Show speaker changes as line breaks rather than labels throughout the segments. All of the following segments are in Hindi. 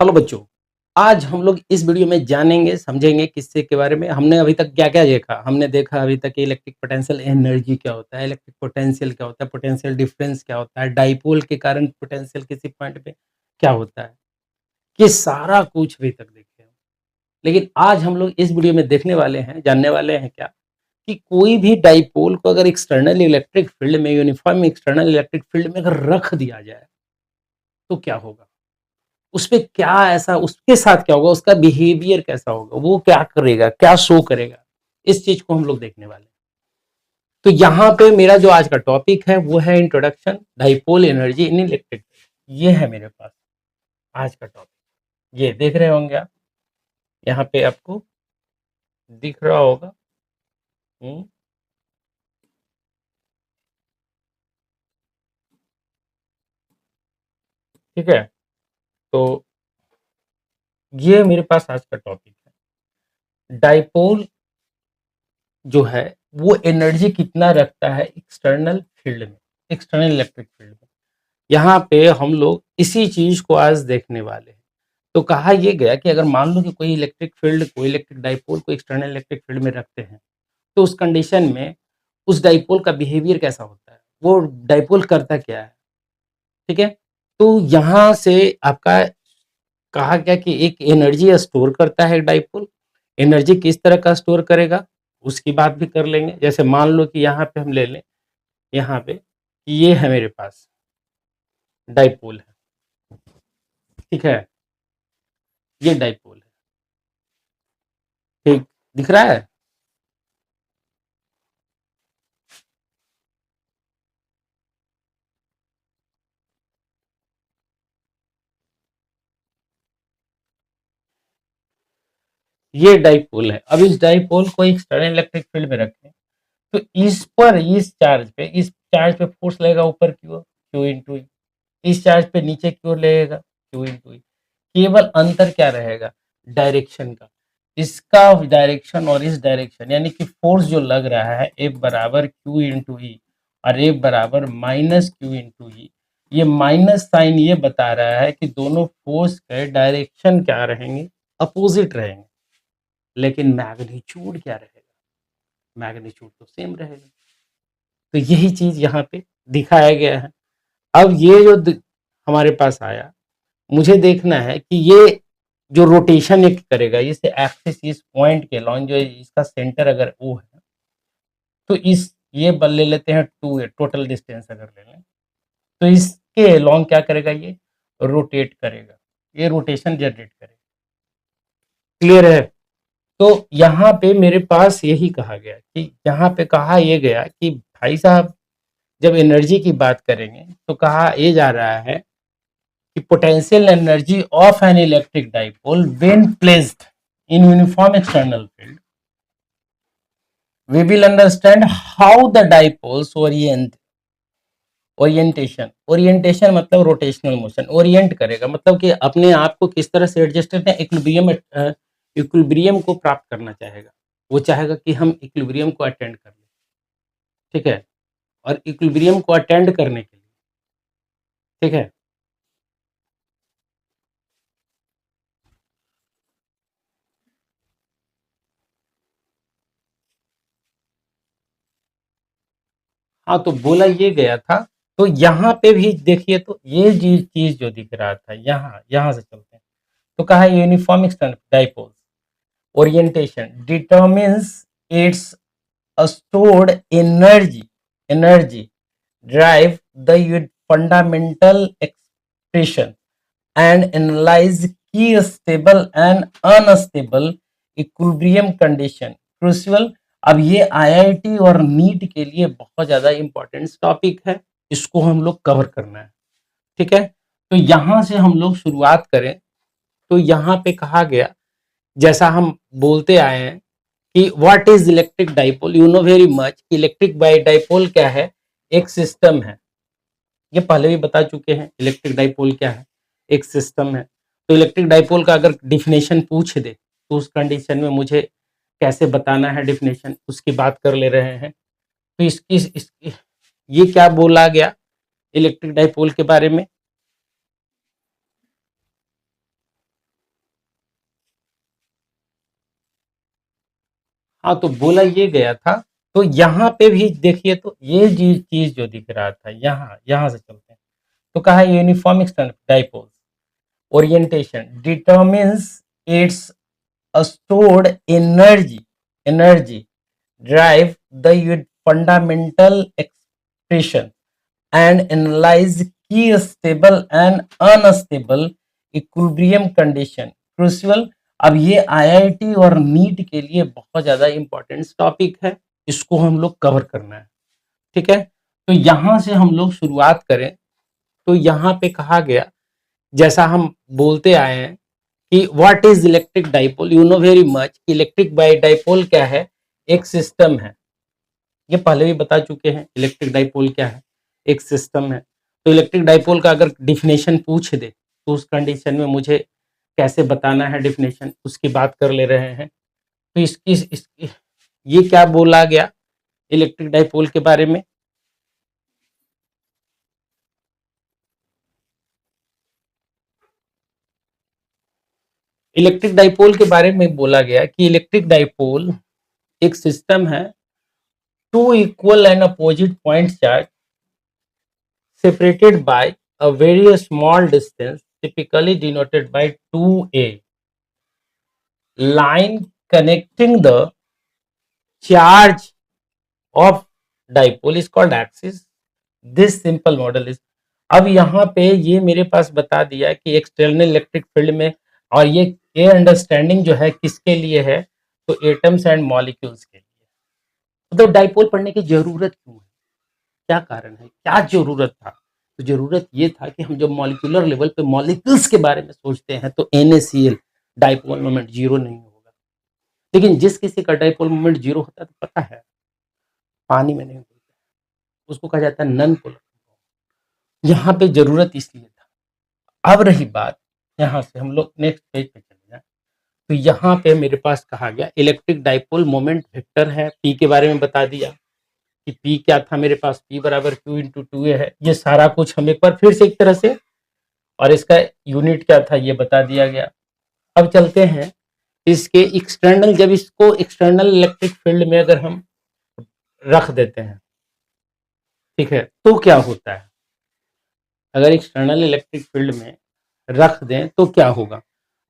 हेलो बच्चों, आज हम लोग इस वीडियो में जानेंगे, समझेंगे किससे के बारे में। हमने अभी तक क्या-क्या देखा? हमने देखा अभी तक इलेक्ट्रिक पोटेंशियल एनर्जी क्या होता है, इलेक्ट्रिक पोटेंशियल क्या होता है, पोटेंशियल डिफरेंस क्या होता है, डाइपोल के कारण पोटेंशियल किसी पॉइंट पे क्या होता है। ये सारा कुछ अभी तक देखे हम। लेकिन आज हम लोग इस वीडियो में देखने वाले हैं, जानने वाले हैं क्या, कि कोई भी डाइपोल को अगर एक्सटर्नल इलेक्ट्रिक फील्ड में, यूनिफॉर्म एक्सटर्नल इलेक्ट्रिक फील्ड में अगर रख दिया जाए, तो क्या होगा? उसपे क्या ऐसा उसके साथ क्या होगा, उसका बिहेवियर कैसा होगा, वो क्या करेगा, क्या शो करेगा, इस चीज को हम लोग देखने वाले हैं। तो यहाँ पे मेरा जो आज का टॉपिक है वो है introduction dipole energy in electric. ये है मेरे पास आज का टॉपिक। ये देख रहे होंगे आप, यहाँ पे आपको दिख रहा होगा। हम्म, ठीक है। तो ये मेरे पास आज का टॉपिक है। डाइपोल जो है वो एनर्जी कितना रखता है एक्सटर्नल फील्ड में, एक्सटर्नल इलेक्ट्रिक फील्ड में। यहाँ पे हम लोग इसी चीज को आज देखने वाले हैं। तो कहा यह गया कि अगर मान लो कि कोई इलेक्ट्रिक फील्ड, कोई इलेक्ट्रिक डाइपोल को एक्सटर्नल इलेक्ट्रिक फील्ड में रखते हैं, तो उस कंडीशन में उस डाइपोल का बिहेवियर कैसा होता है, वो डाइपोल करता क्या है। ठीक है। तो यहाँ से आपका कहा गया कि एक एनर्जी स्टोर करता है डाइपोल। एनर्जी किस तरह का स्टोर करेगा उसकी बात भी कर लेंगे। जैसे मान लो कि यहाँ पे हम ले लें, यहाँ पे ये है मेरे पास डाइपोल है। ठीक है, ये डाइपोल है। ठीक दिख रहा है। ये डाइपोल है। अब इस डाइपोल को एक्सटर्नल इलेक्ट्रिक फील्ड में रखें, तो इस पर, इस चार्ज पे फोर्स लगेगा ऊपर की ओर, क्यू इंटू ई। इस चार्ज पे नीचे की ओर लगेगा, क्यू इंटू ई। केवल अंतर क्या रहेगा, डायरेक्शन का। इसका डायरेक्शन और इस डायरेक्शन, यानी कि फोर्स जो लग रहा है F बराबर क्यू इंटू ई और F बराबर माइनस क्यू इंटू ई। ये माइनस साइन ये बता रहा है कि दोनों फोर्स के डायरेक्शन क्या रहेंगे, अपोजिट रहेंगे। लेकिन मैग्नीट्यूड क्या रहेगा, मैग्नीट्यूड तो सेम रहेगा। तो यही चीज यहाँ पे दिखाया गया है। अब ये जो हमारे पास आया, मुझे देखना है कि ये जो रोटेशन एक करेगा, इस एक्सिस, इस पॉइंट के लॉन्ग, जो इसका सेंटर अगर ओ है, तो इस ये बल ले लेते हैं 2 है, टोटल डिस्टेंस अगर ले लें, तो इसके लॉन्ग क्या करेगा, ये रोटेट करेगा, ये रोटेशन जनरेट करेगा। क्लियर है। तो यहाँ पे मेरे पास यही कहा गया कि यहाँ पे कहा यह गया कि भाई साहब, जब एनर्जी की बात करेंगे तो कहा ये जा रहा है कि potential energy of an electric dipole when placed in uniform external field, we will understand how the dipoles orientation मतलब रोटेशनल मोशन, ओरिएंट करेगा, मतलब कि अपने आप को किस तरह से एडजस्ट करते हैं, इक्विलिब्रियम को प्राप्त करना चाहेगा। वो चाहेगा कि हम इक्विलिब्रियम को अटेंड कर लें। ठीक है। और इक्विलिब्रियम को अटेंड करने के लिए, ठीक है, हाँ, तो बोला ये गया था। तो यहाँ पे भी देखिए, तो ये चीज जो दिख रहा था, यहाँ यहाँ से चलते हैं। तो कहा uniform external dipole orientation determines its stored energy drive the fundamental expression and analyze key stable and unstable equilibrium condition crucial। अब ये आईआईटी और नीट के लिए बहुत ज्यादा इंपॉर्टेंट टॉपिक है, इसको हम लोग कवर करना है। ठीक है। तो यहां से हम लोग शुरुआत करें, तो यहाँ पे कहा गया, जैसा हम बोलते आए हैं कि what is electric dipole, you know very much. Electric dipole क्या है, एक सिस्टम है। ये पहले भी बता चुके हैं इलेक्ट्रिक डाइपोल क्या है, एक सिस्टम है। तो इलेक्ट्रिक डाइपोल का अगर डिफिनेशन पूछ दे, तो उस कंडीशन में मुझे कैसे बताना है डिफिनेशन, उसकी बात कर ले रहे हैं। तो इसकी ये क्या बोला गया इलेक्ट्रिक डाइपोल के बारे में। हाँ, तो बोला ये गया था। तो यहाँ पे भी देखिए, तो ये चीज जो दिख रहा था, यहाँ यहाँ से चलते हैं। तो कहा uniform external dipole orientation determines it's stored energy drive the fundamental expression and analyze key stable and unstable equilibrium condition crucial। अब ये आईआईटी और नीट के लिए बहुत ज्यादा इंपॉर्टेंट टॉपिक है, इसको हम लोग कवर करना है। ठीक है, तो यहां से हम लोग शुरुआत करें। तो यहाँ पे कहा गया, जैसा हम बोलते आए हैं कि what is electric dipole, you know very much. Electric by dipole क्या है, एक सिस्टम है। ये पहले भी बता चुके हैं इलेक्ट्रिक डाइपोल क्या है, एक सिस्टम है। तो इलेक्ट्रिक डाइपोल का अगर डिफिनेशन पूछ दे तो उस कंडीशन में मुझे कैसे बताना है डिफिनेशन, उसकी बात कर ले रहे हैं। तो इसकी ये क्या बोला गया इलेक्ट्रिक डाइपोल के बारे में। इलेक्ट्रिक डाइपोल के बारे में बोला गया कि इलेक्ट्रिक डाइपोल एक सिस्टम है, two equal and opposite point charge separated by a very small distance, typically denoted by 2a, line connecting the charge of dipole is called axis. This simple model is। अब यहाँ पे ये मेरे पास बता दिया कि एक्सटर्नल इलेक्ट्रिक फील्ड में, और ये अंडरस्टैंडिंग जो है किसके लिए है, तो एटम्स एंड मॉलिक्यूल्स के लिए। तो डाइपोल पढ़ने की जरूरत क्यों है, क्या कारण है, क्या जरूरत था। तो जरूरत ये था कि हम जब मॉलिक्यूलर लेवल पे मॉलिक्यूल्स के बारे में सोचते हैं तो NaCl डाइपोल मोमेंट जीरो नहीं होगा। लेकिन जिस किसी का डाइपोल मोमेंट जीरो होता है तो पता है पानी में नहीं होता, उसको कहा जाता है नन पोलर। यहाँ पे जरूरत इसलिए था। अब रही बात, यहाँ से हम लोग नेक्स्ट पेज पे चले जाए। तो यहाँ पे मेरे पास कहा गया इलेक्ट्रिक डाइपोल मोमेंट वेक्टर है, पी के बारे में बता दिया कि पी क्या था मेरे पास, पी बराबर क्यू इंटू टू ए है। ये सारा कुछ हम एक बार फिर से एक तरह से, और इसका यूनिट क्या था ये बता दिया गया। अब चलते हैं इसके एक्सटर्नल, जब इसको एक्सटर्नल इलेक्ट्रिक फील्ड में अगर हम रख देते हैं, ठीक है, तो क्या होता है। अगर एक्सटर्नल इलेक्ट्रिक फील्ड में रख दें तो क्या होगा।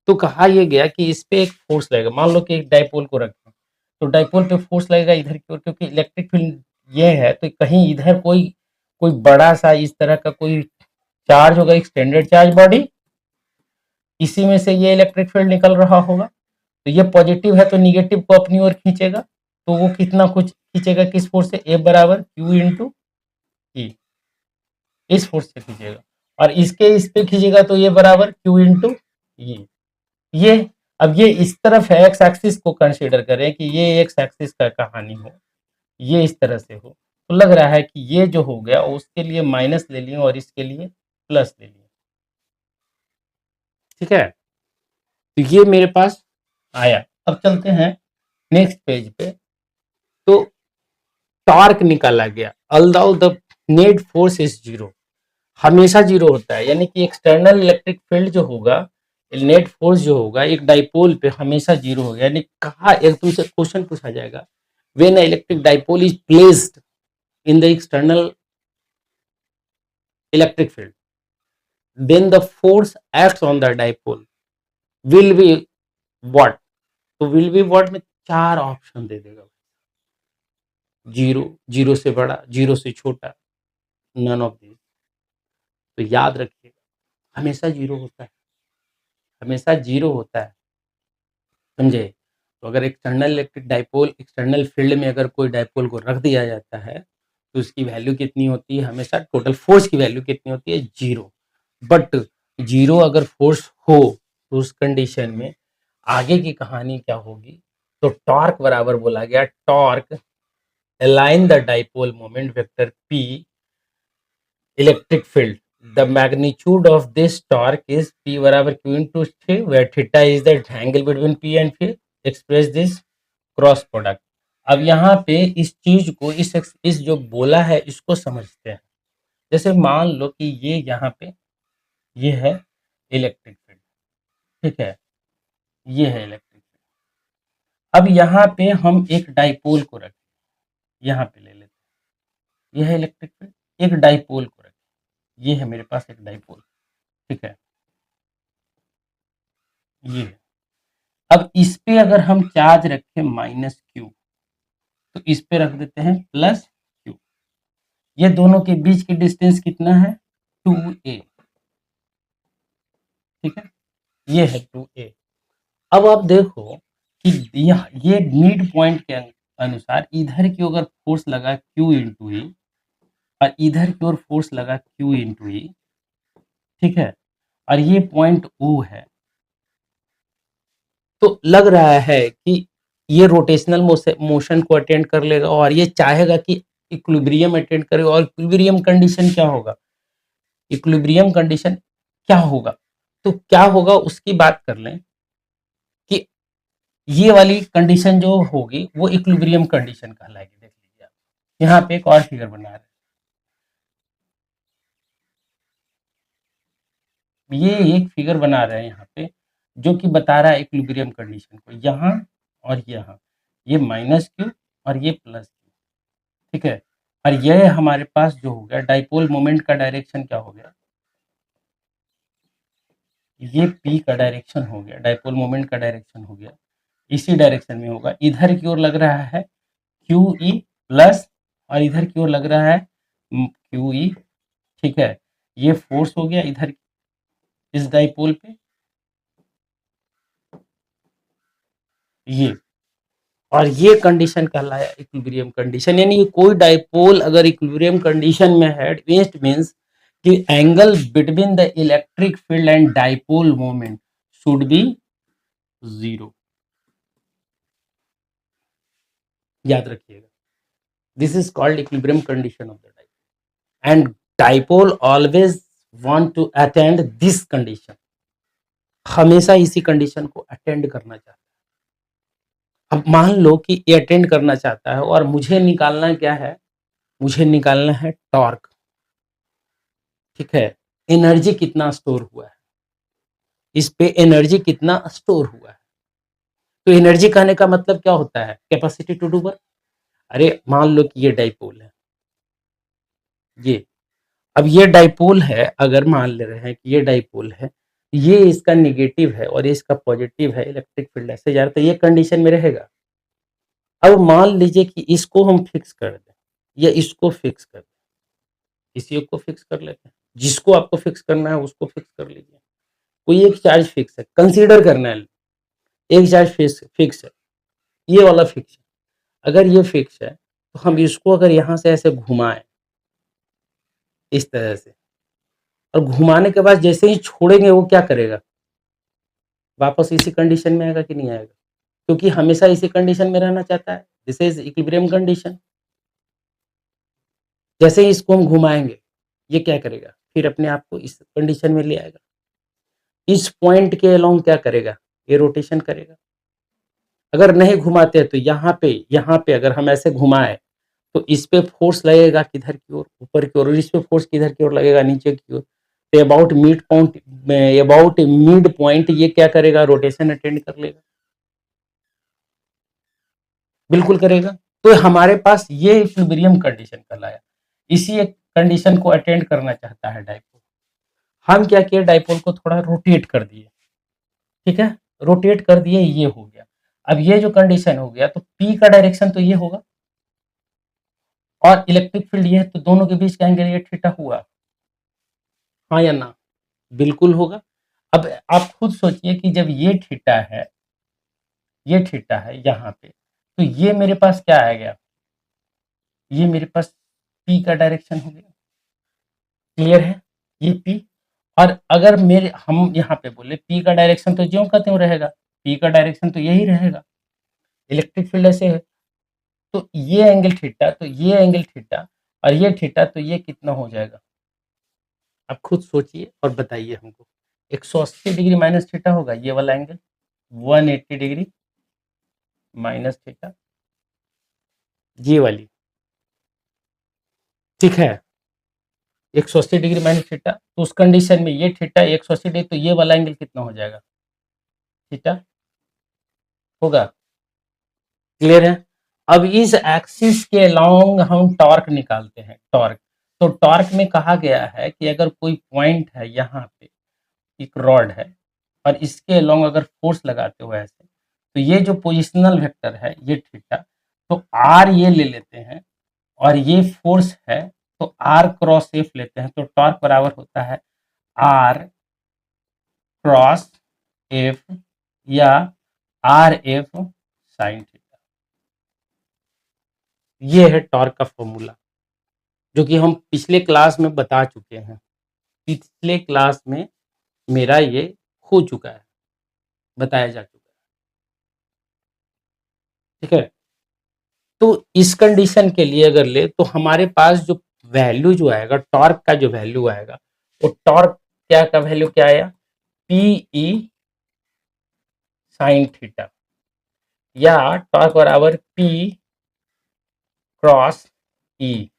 तो कहा यह गया कि इस पे एक फोर्स लगेगा। मान लो कि एक डाइपोल को रखें, तो डाइपोल पे फोर्स लगेगा इधर की ओर, क्योंकि इलेक्ट्रिक फील्ड ये है, तो कहीं इधर कोई कोई बड़ा सा इस तरह का कोई चार्ज होगा, एक्सटेंडेड चार्ज बॉडी, इसी में से ये इलेक्ट्रिक फील्ड निकल रहा होगा। तो ये पॉजिटिव है तो निगेटिव को अपनी ओर खींचेगा। तो वो कितना कुछ खींचेगा, किस फोर्स से, F बराबर क्यू इंटू ई, इस फोर्स से खींचेगा। और इसके इस पे खींचेगा तो ये बराबर क्यू इंटू ये। अब ये इस तरफ है, एक्स एक्सिस को कंसीडर करें कि ये एक्स एक्सिस का कहानी हो, ये इस तरह से हो, तो लग रहा है कि ये जो हो गया उसके लिए माइनस ले लिए और इसके लिए प्लस ले लिए। ठीक है, तो ये मेरे पास आया। अब चलते हैं नेक्स्ट पेज पे। तो टॉर्क निकाला गया, although the net force is zero, हमेशा जीरो होता है। यानी कि एक्सटर्नल इलेक्ट्रिक फील्ड जो होगा, नेट फोर्स जो होगा एक डाइपोल पे हमेशा जीरो होगा। यानी कहा, एक तुमसे क्वेश्चन पूछा जाएगा, when electric dipole is placed in the external electric field, then the force acts on the dipole will be what. तो विल बी व्हाट में चार ऑप्शन दे देगा, जीरो, जीरो से बड़ा, जीरो से छोटा, नन ऑफ दिस। तो याद रखिएगा हमेशा जीरो होता है, हमेशा जीरो होता है, समझे। तो अगर external electric dipole, external field में अगर कोई डाइपोल को रख दिया जाता है तो उसकी वैल्यू कितनी होती है, हमेशा टोटल फोर्स की वैल्यू कितनी होती है, जीरो। बट जीरो अगर फोर्स हो तो उस कंडीशन में आगे की कहानी क्या होगी। तो टॉर्क बराबर बोला गया, torque align the dipole moment vector P electric field, the magnitude of this torque is P बराबर Q into T, where theta is the angle between P and P, express this cross product. अब यहाँ पे इस चीज को, इस जो बोला है इसको समझते हैं। जैसे मान लो कि ये यहाँ पे ये है इलेक्ट्रिक फील्ड, ठीक है, ये है इलेक्ट्रिक फील्ड। अब यहाँ पे हम एक डाइपोल को रखें, यहाँ पे ले लेते हैं, यह है इलेक्ट्रिक फील्ड, एक डाइपोल को रखें, ये है मेरे पास एक डाइपोल, ठीक है, ये है। अब इस पे अगर हम चार्ज रखें -q, तो इस पे रख देते हैं +q, ये दोनों के बीच की डिस्टेंस कितना है 2a, ठीक है, ये है 2a। अब आप देखो कि ये मिड पॉइंट के अनुसार इधर की अगर फोर्स लगा Q इंटू ई और इधर की ओर फोर्स लगा Q इंटू ई, ठीक है, और ये पॉइंट O है, तो लग रहा है कि ये रोटेशनल मोशन को अटेंड कर लेगा और ये चाहेगा कि इक्विलिब्रियम अटेंड करे। और इक्विलिब्रियम कंडीशन क्या होगा, इक्विलिब्रियम कंडीशन क्या होगा, तो क्या होगा उसकी बात कर लें कि ये वाली कंडीशन जो होगी वो इक्विलिब्रियम कंडीशन कहलाएगी। देख लीजिए आप, यहाँ पे एक और फिगर बना रहे हैं, ये एक फिगर बना रहे हैं यहाँ पे जो कि बता रहा है इक्विलिब्रियम कंडीशन को, यहाँ और यहाँ, ये -q और ये +q, ठीक है, और यह हमारे पास जो हो गया डाइपोल मोमेंट का डायरेक्शन क्या हो गया, ये p का डायरेक्शन हो गया, डाइपोल मोमेंट का डायरेक्शन हो गया, इसी डायरेक्शन में होगा। इधर की ओर लग रहा है QE प्लस और इधर की ओर लग रहा है QE, ठीक है, ये फोर्स हो गया इधर इस डाइपोल पे, ये, और ये कंडीशन कहलाया इक्विलिब्रियम कंडीशन। यानी कि कोई डाइपोल अगर इक्विलिब्रियम कंडीशन में है, इट मींस कि angle between the electric field and dipole moment should be 0, याद रखिएगा, this is called equilibrium condition of the dipole and dipole always want to attend this condition, हमेशा इसी कंडीशन को अटेंड करना चाहता है। अब मान लो कि ये अटेंड करना चाहता है और मुझे निकालना क्या है, मुझे निकालना है टॉर्क, ठीक है, एनर्जी कितना स्टोर हुआ है, इस पे एनर्जी कितना स्टोर हुआ है। तो एनर्जी कहने का मतलब क्या होता है, कैपेसिटी टू डू वर्क। अरे मान लो कि ये डाइपोल है, ये, अब ये डाइपोल है, अगर मान ले रहे हैं कि ये डाइपोल है, ये इसका नेगेटिव है और ये इसका पॉजिटिव है, इलेक्ट्रिक फील्ड ऐसे जा रहा है, तो ये कंडीशन में रहेगा। अब मान लीजिए कि इसको हम फिक्स कर दें या इसको फिक्स कर दें, इसी को फिक्स कर लेते हैं, जिसको आपको फिक्स करना है उसको फिक्स कर लीजिए। कोई एक चार्ज फिक्स है, कंसीडर करना है, एक चार्ज फिक्स है, ये वाला फिक्स है, अगर ये फिक्स है तो हम इसको अगर यहाँ से ऐसे घुमाएं इस तरह से, और घुमाने के बाद जैसे ही छोड़ेंगे वो क्या करेगा, वापस इसी कंडीशन में आएगा कि नहीं आएगा, क्योंकि हमेशा इसी कंडीशन में रहना चाहता है, दिस इज इक्विलिब्रियम कंडीशन। जैसे ही इसको हम घुमाएंगे ये क्या करेगा, फिर अपने आप को इस कंडीशन में ले आएगा, इस पॉइंट के अलोंग क्या करेगा, ये रोटेशन करेगा। अगर नहीं घुमाते तो यहाँ पे अगर हम ऐसे घुमाए तो इस पे फोर्स लगेगा किधर की ओर, ऊपर की ओर, और इस पे फोर्स किधर की ओर लगेगा, नीचे की ओर। तो अबाउट मिड पॉइंट ये क्या करेगा, रोटेशन अटेंड कर लेगा, बिल्कुल करेगा। तो हमारे पास ये इक्विलिब्रियम कंडीशन कहलाया, इसी एक कंडीशन को अटेंड करना चाहता है डाइपोल। हम क्या किए, डाइपोल को थोड़ा रोटेट कर दिए, ठीक है, रोटेट कर दिए, ये हो गया। अब ये जो कंडीशन हो गया तो पी का डायरेक्शन तो ये होगा और इलेक्ट्रिक फील्ड ये है, तो दोनों के बीच का एंगल ये थीटा हुआ, हाँ या ना, बिल्कुल होगा। अब आप खुद सोचिए कि जब ये थीटा है, ये थीटा है यहाँ पे, तो ये मेरे पास क्या आ गया, ये मेरे पास पी का डायरेक्शन हो गया, क्लियर है, ये पी। और अगर मेरे हम यहाँ पे बोले पी का डायरेक्शन तो ज्यों का त्यों रहेगा, पी का डायरेक्शन तो यही रहेगा, इलेक्ट्रिक फील्ड ऐसे है, तो ये एंगल थीटा, तो ये एंगल थीटा और ये थीटा, तो ये कितना हो जाएगा, आप खुद सोचिए और बताइए हमको। 180 डिग्री माइनस थीटा होगा ये वाला एंगल, 180 डिग्री माइनस थीटा, ये वाली, ठीक है, 180 डिग्री माइनस थीटा। तो उस कंडीशन में ये थीटा 180 डिग्री, तो ये वाला एंगल कितना हो जाएगा, थीटा होगा। क्लियर है। अब इस एक्सिस के अलोंग हम टॉर्क निकालते हैं, टॉर्क। तो टॉर्क में कहा गया है कि अगर कोई पॉइंट है, यहाँ पे एक रॉड है और इसके अलोंग अगर फोर्स लगाते हो ऐसे, तो ये जो पोजिशनल वेक्टर है ये थीटा, तो आर ये ले लेते हैं और ये फोर्स है, तो आर क्रॉस एफ लेते हैं, तो टॉर्क बराबर होता है आर क्रॉस एफ या आर एफ साइन थीटा। ये है टॉर्क का फॉर्मूला, जो कि हम पिछले क्लास में बता चुके हैं। पिछले क्लास में मेरा ये हो चुका है, बताया जा चुका है। ठीक है, तो इस कंडीशन के लिए अगर ले तो हमारे पास जो वैल्यू जो आएगा, टॉर्क का जो वैल्यू आएगा, वो टॉर्क क्या का वैल्यू क्या आया, पी ई साइन थीटा, या टॉर्क बराबर पी क्रॉस ई,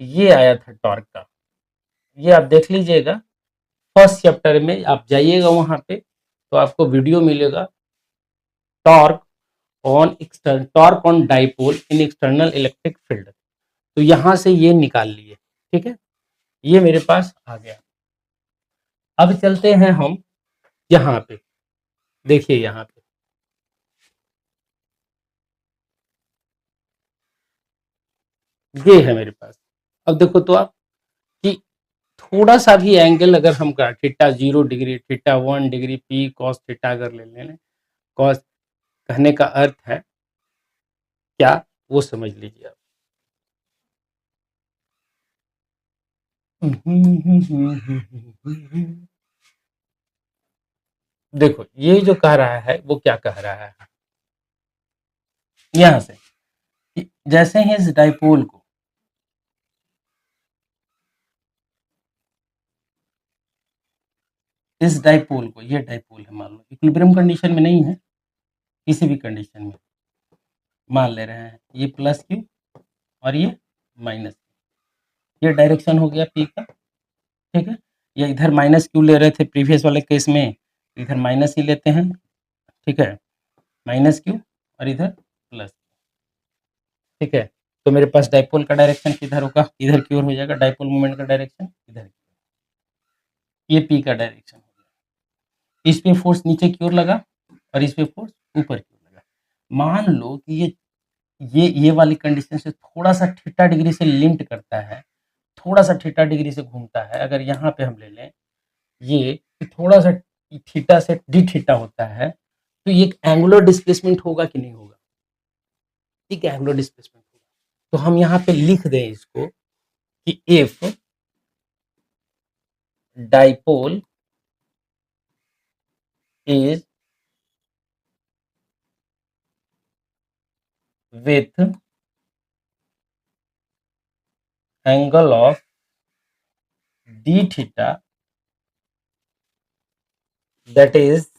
ये आया था टॉर्क का। ये आप देख लीजिएगा, फर्स्ट चैप्टर में आप जाइएगा वहां पे तो आपको वीडियो मिलेगा, torque on dipole in external electric field. तो यहां से ये निकाल लिए। ठीक है, ये मेरे पास आ गया। अब चलते हैं हम यहाँ पे, देखिए यहाँ पे ये है मेरे पास। अब देखो तो आप कि थोड़ा सा भी एंगल अगर हम theta 0 degree, theta 1 degree, P cos theta अगर ले लें, कॉस कहने का अर्थ है क्या, वो समझ लीजिए आप। देखो ये जो कह रहा है वो क्या कह रहा है, यहां से कि जैसे ही इस डाइपोल को, इस डाइपोल को, ये डाइपोल है मान लो, इक्विलिब्रियम कंडीशन में नहीं है, किसी भी कंडीशन में मान ले रहे हैं, ये प्लस क्यू और ये माइनस, ये डायरेक्शन हो गया पी का। ठीक है, ये इधर माइनस क्यू ले रहे थे प्रीवियस वाले केस में, इधर माइनस ही लेते हैं। ठीक है, माइनस क्यू और इधर प्लस। ठीक है, तो मेरे पास डाइपोल का डायरेक्शन किधर होगा, इधर की ओर हो जाएगा, डाइपोल मोमेंट का डायरेक्शन इधर, ये पी का डायरेक्शन हो गया। इस पे फोर्स नीचे की ओर लगा और इस पे फोर्स ऊपर की ओर लगा। मान लो कि ये वाली कंडीशन से थोड़ा सा थीटा डिग्री से लिंट करता है, थोड़ा सा थीटा डिग्री से घूमता है। अगर यहाँ पे हम ले लें ये थोड़ा सा थीटा से डी थीटा होता है, तो ये एक एंगुलर डिस्प्लेसमेंट होगा कि नहीं होगा, ठीक है, एंगुलर डिस्प्लेसमेंट होगा। तो हम यहाँ पे लिख दें इसको कि if dipole is with angle of D theta, that is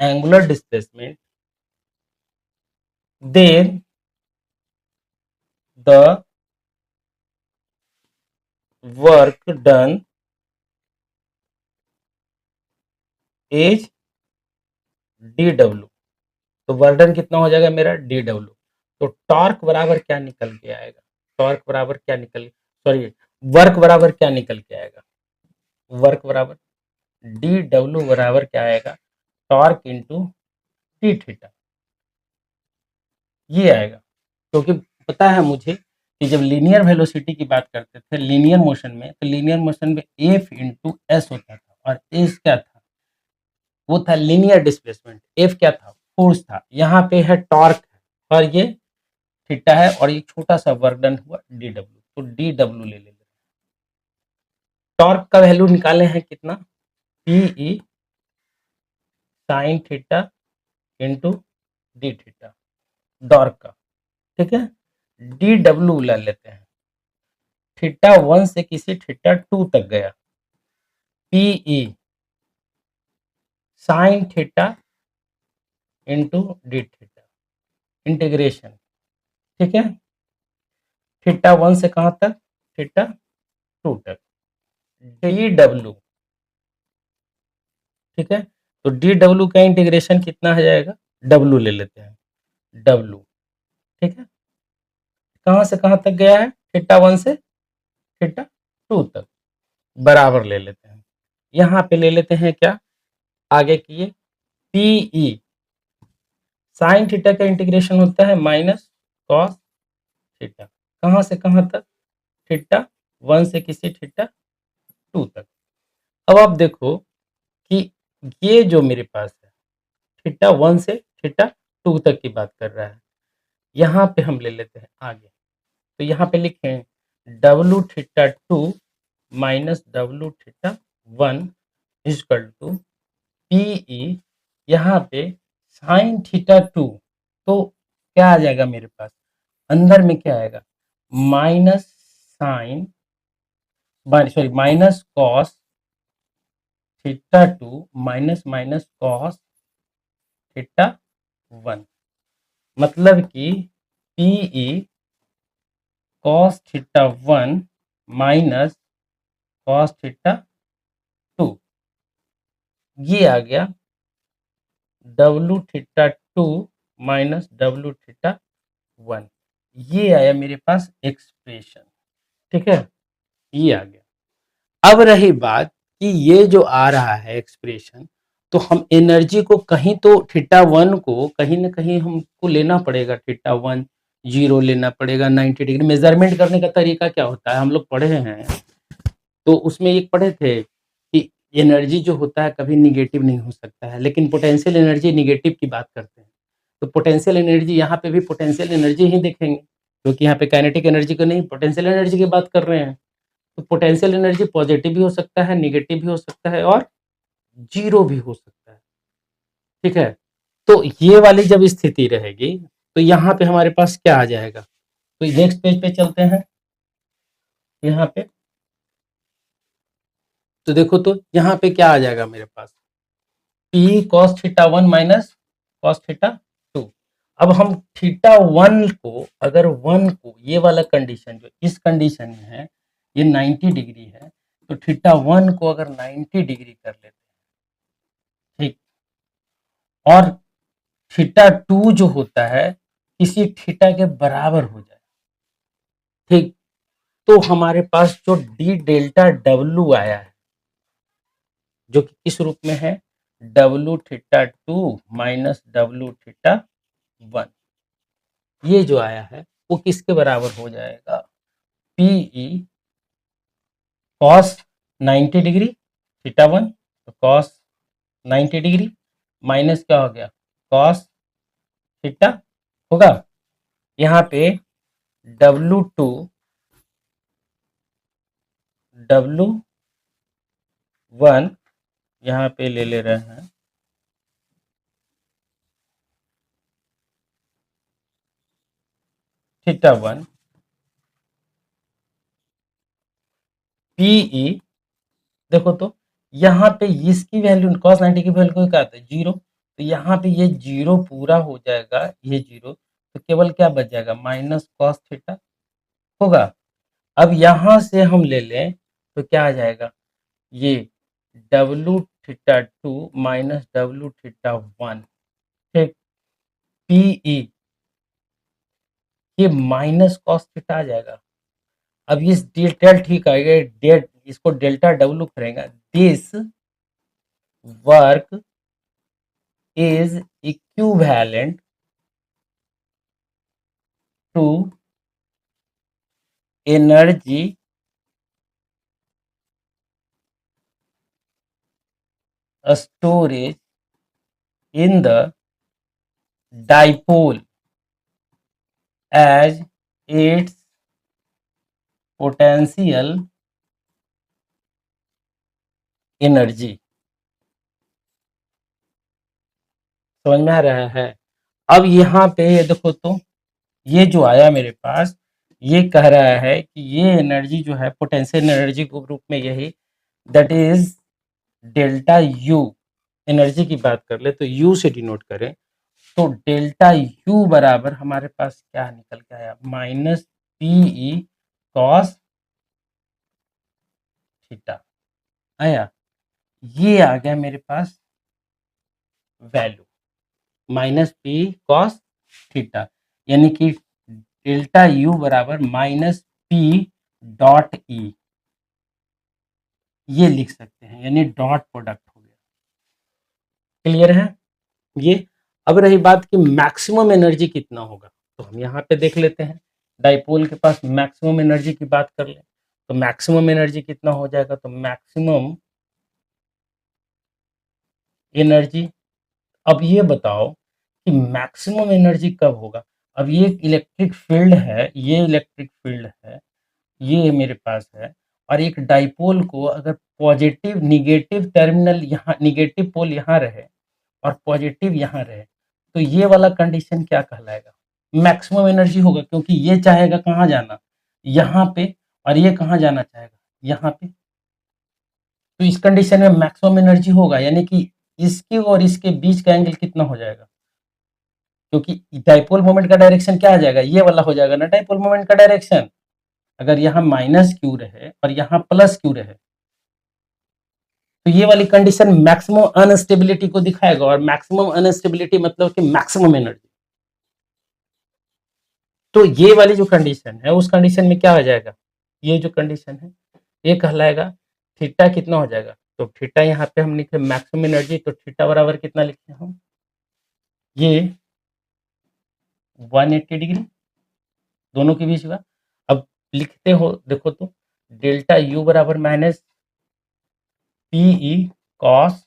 angular displacement, then the work done is dw। तो वर्क डन कितना हो जाएगा मेरा, dw। तो टॉर्क बराबर क्या निकल के आएगा, टॉर्क बराबर क्या निकल, सॉरी, वर्क बराबर क्या निकल के आएगा, वर्क बराबर dw बराबर क्या आएगा, टॉर्क इंटू डी थीटा, ये आएगा। क्योंकि पता है मुझे कि जब लीनियर वेलोसिटी की बात करते थे लीनियर मोशन में, तो लीनियर मोशन में एफ इंटू एस होता था, और एस क्या था, वो था लीनियर डिस्प्लेसमेंट, एफ क्या था, फोर्स था। यहाँ पे है टॉर्क है और ये थीटा है, और ये छोटा सा वर्क डन हुआ डी डब्ल्यू, तो डी डब्ल्यू ले लेंगे। टॉर्क का वैल्यू निकाले हैं कितना, P E sine theta into D theta, torque का। ठीक है, डी डब्ल्यू ले लेते हैं, थीटा 1 से किसी थीटा 2 तक गया, P E sine theta into D theta, integration. ठीक है, थीटा 1 से कहां तक, थीटा 2 तक। डी डब्ल्यू, ठीक है, तो डी डब्ल्यू का इंटीग्रेशन कितना हो जाएगा, डब्ल्यू ले लेते हैं, डब्ल्यू, ठीक है, कहाँ से कहाँ तक गया है, थीटा 1 से थीटा 2 तक, बराबर ले लेते हैं। यहाँ पे ले लेते हैं क्या, आगे किए, पीई, साइन थीटा का इंटीग्रेशन होता है माइनस कॉस थीटा, कहाँ से कहाँ तक, थीटा 1 से किसी थीटा 2 तक। अब आप देखो कि ये जो मेरे पास है, थीटा 1 से थीटा 2 तक की बात कर रहा है, यहाँ पे हम ले लेते हैं आगे, तो यहाँ पे लिखें W theta 2 minus W theta 1 equal to PE, यहाँ पे साइन थीटा 2, तो क्या आ जाएगा मेरे पास, अंदर में क्या आएगा, minus sine, sorry minus cos theta 2 minus minus cos theta 1, मतलब कि PE cos theta 1 minus cos theta 2, ये आ गया W theta 2 minus W theta 1, ये आया मेरे पास एक्सप्रेशन, ठीक है, ये आ गया। अब रही बात कि ये जो आ रहा है एक्सप्रेशन, तो हम एनर्जी को कहीं तो थीटा 1 को कहीं ना कहीं हमको लेना पड़ेगा, थीटा 1 जीरो लेना पड़ेगा, 90 डिग्री मेजरमेंट करने का तरीका क्या होता है, हम लोग पढ़े हैं, तो उसमें एक पढ़े थे कि एनर्जी जो होता है कभी निगेटिव नहीं हो सकता है, लेकिन पोटेंशियल एनर्जी निगेटिव की बात करते हैं, तो पोटेंशियल एनर्जी यहाँ पे भी पोटेंशियल एनर्जी ही देखेंगे, क्योंकि यहाँ पे काइनेटिक एनर्जी को नहीं, पोटेंशियल एनर्जी की बात कर रहे हैं, तो पोटेंशियल एनर्जी पॉजिटिव भी हो सकता है, नेगेटिव भी हो सकता है और जीरो भी हो सकता है, ठीक है, तो ये वाली जब स्थिति रहेगी तो यहाँ पे हमारे पास क्या आ जाएगा, तो नेक्स्ट पेज पे चलते हैं, यहाँ पे तो देखो, तो यहाँ पे क्या आ जाएगा मेरे पास, P cos theta 1 minus cos theta 2, अब हम थीटा 1 को, अगर 1 को, ये वाला कंडीशन जो इस कंडीशन में है, ये 90 डिग्री है, तो थीटा 1 को अगर 90 डिग्री कर लेते हैं, ठीक, और थीटा 2 जो होता है किसी थीटा के बराबर हो जाए, ठीक, तो हमारे पास जो डी डेल्टा डब्ल्यू आया है, जो कि किस रूप में है, W theta 2 minus W theta 1, ये जो आया है वो किसके बराबर हो जाएगा, पीई कॉस 90 डिग्री थीटा 1, तो कॉस 90 डिग्री माइनस क्या हो गया, कॉस थीटा होगा, यहाँ पे W2 W1 यहाँ पे ले रहे हैं, थीटा 1 पीई, देखो तो यहाँ पे इसकी वैल्यू cos 90 की वैल्यू क्या आता है, जीरो, तो यहाँ पे ये जीरो पूरा हो जाएगा, ये जीरो, तो केवल क्या बच जाएगा, माइनस कॉस थीटा होगा। अब यहाँ से हम ले लें तो क्या आ जाएगा, ये W theta 2 minus W theta 1, ठीक, पीई, ये माइनस कॉस थीटा आ जाएगा। अब इस डेल ठीक आएगा, डेल इसको डेल्टा डब्लू करेगा, this work is equivalent to energy storage in the dipole as its potential energy, समझ में आ रहा है। अब यहाँ पे ये देखो, तो ये जो आया मेरे पास, ये कह रहा है कि ये एनर्जी जो है पोटेंशियल एनर्जी के रूप में, यही that is delta U, energy की बात कर ले तो यू से डिनोट करें, तो डेल्टा यू बराबर हमारे पास क्या निकल के आया, माइनस पीई कॉस थीटा आया, ये आ गया मेरे पास value minus P cos theta, यानी कि डेल्टा यू बराबर माइनस पी डॉट ई, ये लिख सकते हैं, यानी डॉट प्रोडक्ट हो गया। क्लियर है ये। अब रही बात कि मैक्सिमम एनर्जी कितना होगा, तो हम यहाँ पे देख लेते हैं, डाइपोल के पास मैक्सिमम एनर्जी की बात कर ले, तो मैक्सिमम एनर्जी कितना हो जाएगा, तो मैक्सिमम एनर्जी, अब ये बताओ कि मैक्सिमम एनर्जी कब होगा। अब ये इलेक्ट्रिक फील्ड है, ये इलेक्ट्रिक फील्ड है, ये मेरे पास है, और एक डाइपोल को अगर पॉजिटिव निगेटिव टर्मिनल यहाँ, निगेटिव पोल यहाँ रहे और पॉजिटिव यहाँ रहे, तो ये वाला कंडीशन क्या कहलाएगा, मैक्सिमम एनर्जी होगा, क्योंकि ये चाहेगा कहाँ जाना, यहाँ पे, और ये कहाँ जाना चाहेगा, यहाँ पे। तो इस कंडीशन में मैक्सिमम एनर्जी होगा, यानी कि इसके और इसके बीच का एंगल कितना हो जाएगा, क्योंकि डाइपोल मोमेंट का डायरेक्शन क्या आ जाएगा, ये वाला हो जाएगा ना डाइपोल मोमेंट का डायरेक्शन। अगर यहाँ माइनस क्यू रहे और यहाँ प्लस क्यू रहे, तो ये वाली कंडीशन मैक्सिमम अनस्टेबिलिटी को दिखाएगा, और मैक्सिमम अनस्टेबिलिटी मतलब कि मैक्सिमम एनर्जी। तो ये वाली जो कंडीशन है, उस कंडीशन में क्या हो जाएगा, ये जो कंडीशन है ये कहलाएगा थीटा कितना हो जाएगा, तो थीटा यहाँ पे हम लिखे मैक्सिमम एनर्जी, तो थीटा बराबर कितना लिखे हम, ये 180 डिग्री दोनों के बीच हुआ। अब लिखते हो देखो तो, डेल्टा यू बराबर minus PE cos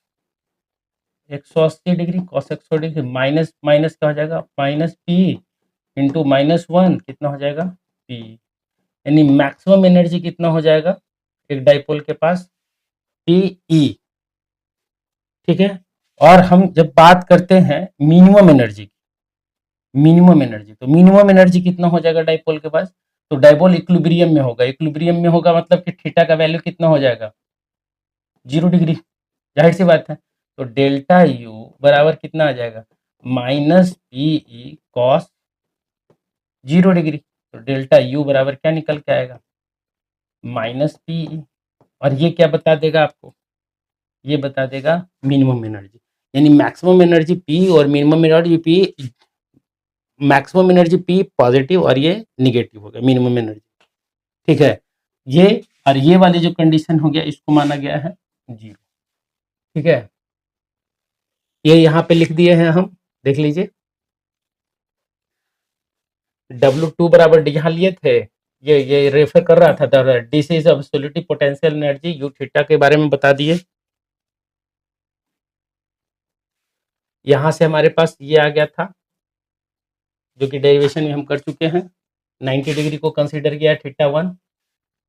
180 degree, cos 180 degree, minus minus क्या हो जाएगा, माइनस पी इंटू -1 कितना हो जाएगा, पी, यानी मैक्सिमम एनर्जी कितना हो जाएगा एक डाइपोल के पास, पीई। ठीक है। और हम जब बात करते हैं मिनिमम एनर्जी की, मिनिमम एनर्जी, तो मिनिमम एनर्जी कितना हो जाएगा डाइपोल के पास, तो डाइपोल इक्विलिब्रियम में होगा, इक्विलिब्रियम में होगा मतलब कि थीटा का वैल्यू कितना हो जाएगा, 0 डिग्री, जाहिर सी बात है। तो डेल्टा यू बराबर कितना आ जाएगा, माइनस पीई कॉस 0 डिग्री, तो डेल्टा यू बराबर क्या निकल के आएगा, माइनस पीई, और ये क्या बता देगा आपको, ये बता देगा मिनिमम एनर्जी, यानी मैक्सिमम एनर्जी पी और minimum energy P, maximum energy P positive और ये निगेटिव हो गया मिनिमम एनर्जी। ठीक है, ये और ये वाली जो कंडीशन हो गया इसको माना गया है 0। ठीक है, ये यहाँ पे लिख दिए हैं हम, देख लीजिए, W2 बराबर यहाँ लिए थे, ये रेफर कर रहा था, this is absolutely potential energy, you theta के बारे में बता दिए। यहाँ से हमारे पास ये आ गया था, जो कि डेरिवेशन में हम कर चुके हैं, 90 डिग्री को कंसीडर किया थीटा 1।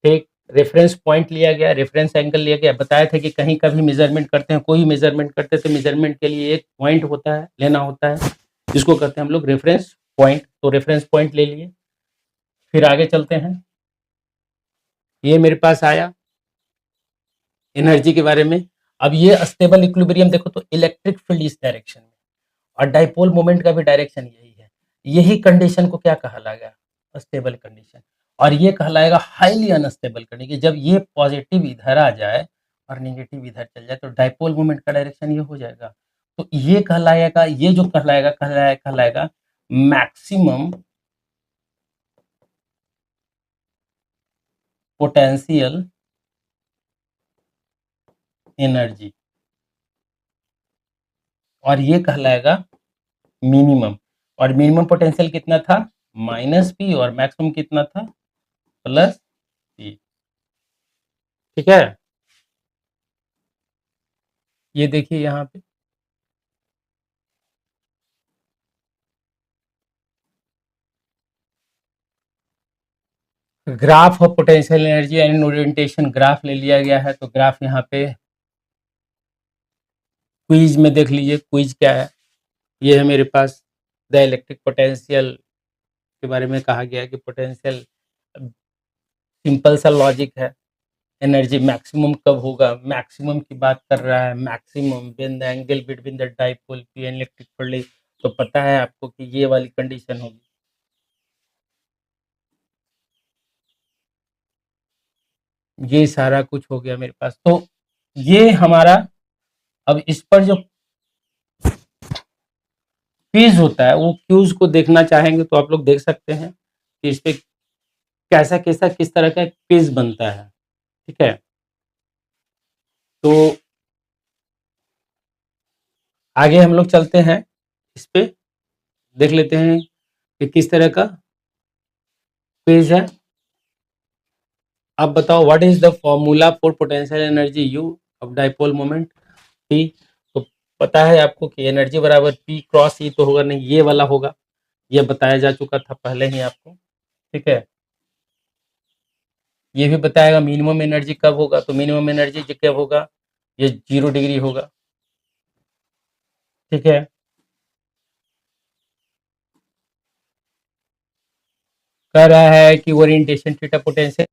ठीक, रेफरेंस पॉइंट लिया गया, रेफरेंस एंगल लिया गया, बताया था कि कहीं का भी मेजरमेंट करते हैं, कोई मेजरमेंट करते हैं तो मेजरमेंट के लिए एक पॉइंट होता है, लेना होता है, जिसको कहते हैं हम लोग रेफरेंस पॉइंट, तो रेफरेंस पॉइंट ले लिए। फिर आगे चलते हैं, ये मेरे पास आया एनर्जी के बारे में। अब ये स्टेबल इक्विलिब्रियम देखो तो इलेक्ट्रिक फील्ड इस डायरेक्शन में, और डाइपोल मोमेंट का भी डायरेक्शन यही है, यही कंडीशन को क्या कहला गया, स्टेबल कंडीशन। और ये कहलाएगा हाईली अनस्टेबल कंडीशन, जब ये पॉजिटिव इधर आ जाए और नेगेटिव इधर चल जाए, तो डाइपोल मोमेंट का डायरेक्शन ये हो जाएगा, तो ये कहलाएगा, ये जो कहलाएगा मैक्सिमम पोटेंशियल एनर्जी, और ये कहलाएगा मिनिमम, और मिनिमम पोटेंशियल कितना था, माइनस पी, और मैक्सिमम कितना था, प्लस पी। ठीक है, ये देखिए यहाँ पे graph of potential energy and orientation graph ले लिया गया है, तो ग्राफ यहाँ पे क्विज में देख लीजिए, क्विज क्या है, ये है मेरे पास द इलेक्ट्रिक पोटेंशियल के बारे में कहा गया है कि पोटेंशियल, सिंपल सा लॉजिक है, एनर्जी मैक्सिमम कब होगा, मैक्सिमम की बात कर रहा है, maximum when the angle between the dipole P and electric field, तो पता है आपको कि ये वाली कंडीशन होगी। ये सारा कुछ हो गया मेरे पास। तो ये हमारा, अब इस पर जो क्विज होता है वो क्यूज को देखना चाहेंगे तो आप लोग देख सकते हैं कि इस पे कैसा कैसा किस तरह का क्विज बनता है। ठीक है, तो आगे हम लोग चलते हैं, इस पे देख लेते हैं कि किस तरह का क्विज है। अब बताओ, what is the formula for potential energy you of dipole moment P. तो पता है आपको कि एनर्जी बराबर पी क्रॉस ई तो होगा नहीं, ये वाला होगा, ये बताया जा चुका था पहले ही आपको। ठीक है, ये भी बताएगा मिनिमम एनर्जी कब होगा, तो मिनिमम एनर्जी कब होगा, ये 0 डिग्री होगा। ठीक है, कह रहा है कि ओरिएंटेशन थीटा पोटेंशियल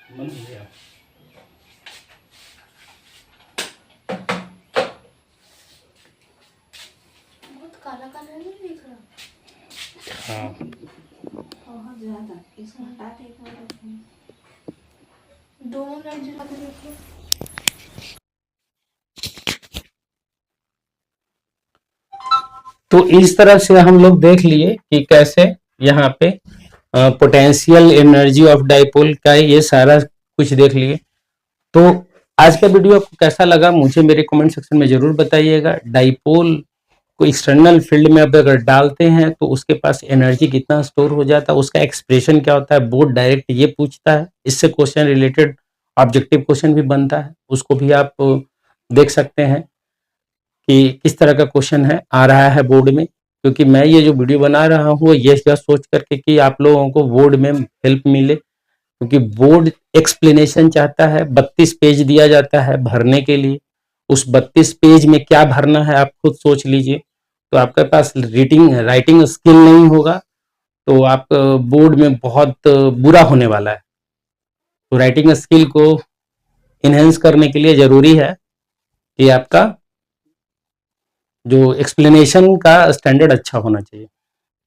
बंद हो गया।
बहुत काला काला नहीं दिख रहा।
हाँ,
बहुत ज्यादा, इसको हटा के एक बार रखें। दोनों लाइट जला के रखो।
तो इस तरह से हम लोग देख लिए कि कैसे यहाँ पे पोटेंशियल एनर्जी ऑफ डाइपोल का ये सारा कुछ देख लिए। तो आज का वीडियो आपको कैसा लगा मुझे मेरे कमेंट सेक्शन में जरूर बताइएगा। डाइपोल को एक्सटर्नल फील्ड में अब अगर डालते हैं तो उसके पास एनर्जी कितना स्टोर हो जाता है, उसका एक्सप्रेशन क्या होता है, बोर्ड डायरेक्ट ये पूछता है। इससे क्वेश्चन रिलेटेड ऑब्जेक्टिव क्वेश्चन भी बनता है, उसको भी आप देख सकते हैं कि किस तरह का क्वेश्चन है आ रहा है बोर्ड में। क्योंकि मैं ये जो वीडियो बना रहा हूँ ये सोच करके कि आप लोगों को बोर्ड में हेल्प मिले, क्योंकि बोर्ड एक्सप्लेनेशन चाहता है। 32 पेज दिया जाता है भरने के लिए, उस 32 पेज में क्या भरना है आप खुद सोच लीजिए। तो आपके पास रीडिंग राइटिंग स्किल नहीं होगा तो आप बोर्ड में बहुत बुरा होने वाला है। तो राइटिंग स्किल को इनहेंस करने के लिए जरूरी है कि आपका जो एक्सप्लेनेशन का स्टैंडर्ड अच्छा होना चाहिए।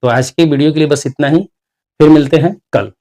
तो आज के वीडियो के लिए बस इतना ही, फिर मिलते हैं कल।